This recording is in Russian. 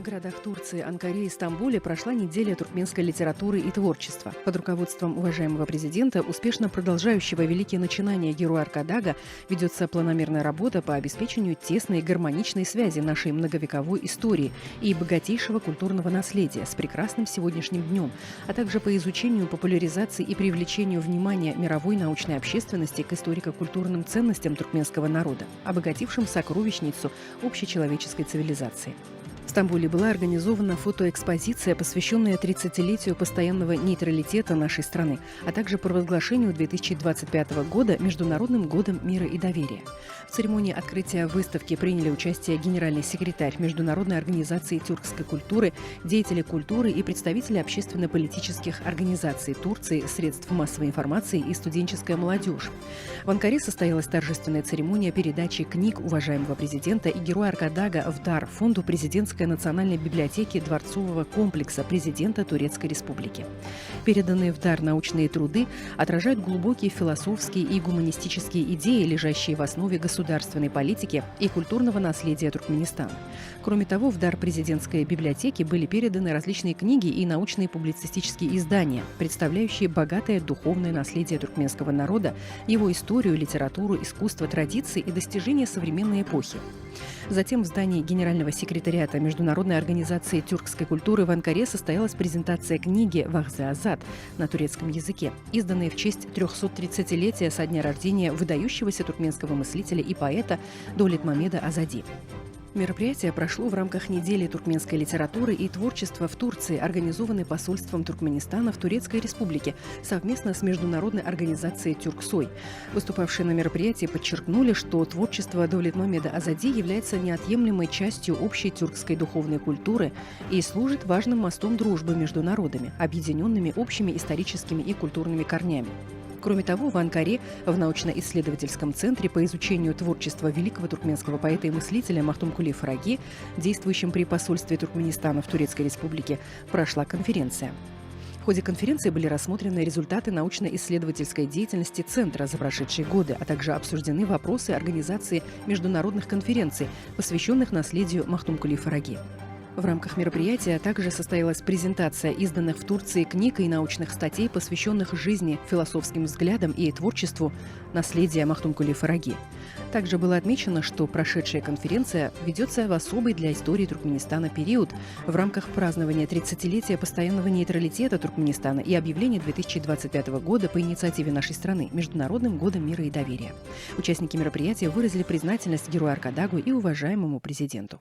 В городах Турции, Анкаре и Стамбуле прошла неделя туркменской литературы и творчества. Под руководством уважаемого президента, успешно продолжающего великие начинания героя Аркадага, ведется планомерная работа по обеспечению тесной и гармоничной связи нашей многовековой истории и богатейшего культурного наследия с прекрасным сегодняшним днем, а также по изучению, популяризации и привлечению внимания мировой научной общественности к историко-культурным ценностям туркменского народа, обогатившим сокровищницу общечеловеческой цивилизации. В Стамбуле была организована фотоэкспозиция, посвященная 30-летию постоянного нейтралитета нашей страны, а также провозглашению 2025 года Международным годом мира и доверия. В церемонии открытия выставки приняли участие генеральный секретарь Международной организации тюркской культуры, деятели культуры и представители общественно-политических организаций Турции, средств массовой информации и студенческая молодежь. В Анкаре состоялась торжественная церемония передачи книг уважаемого президента и героя Аркадага в дар фонду президентской национальной библиотеки дворцового комплекса президента Турецкой Республики. Переданные в дар научные труды отражают глубокие философские и гуманистические идеи, лежащие в основе государственной политики и культурного наследия Туркменистана. Кроме того, в дар президентской библиотеки были переданы различные книги и научные публицистические издания, представляющие богатое духовное наследие туркменского народа, его историю, литературу, искусство, традиции и достижения современной эпохи. Затем в здании Генерального секретариата Международной организации тюркской культуры в Анкаре состоялась презентация книги «Вахзе Азад» на турецком языке, изданной в честь 330-летия со дня рождения выдающегося туркменского мыслителя и поэта Довлетмамеда Азади. Мероприятие прошло в рамках недели туркменской литературы и творчества в Турции, организованной посольством Туркменистана в Турецкой Республике совместно с Международной организацией «Тюрксой». Выступавшие на мероприятии подчеркнули, что творчество Довлетмамеда Азади является неотъемлемой частью общей тюркской духовной культуры и служит важным мостом дружбы между народами, объединенными общими историческими и культурными корнями. Кроме того, в Анкаре, в научно-исследовательском центре по изучению творчества великого туркменского поэта и мыслителя Махтумкули Фараги, действующем при посольстве Туркменистана в Турецкой Республике, прошла конференция. В ходе конференции были рассмотрены результаты научно-исследовательской деятельности Центра за прошедшие годы, а также обсуждены вопросы организации международных конференций, посвященных наследию Махтумкули Фараги. В рамках мероприятия также состоялась презентация изданных в Турции книг и научных статей, посвященных жизни, философским взглядам и творчеству наследия Махтумкули Фараги. Также было отмечено, что прошедшая конференция ведется в особый для истории Туркменистана период в рамках празднования 30-летия постоянного нейтралитета Туркменистана и объявления 2025 года по инициативе нашей страны Международным годом мира и доверия. Участники мероприятия выразили признательность герою Аркадагу и уважаемому президенту.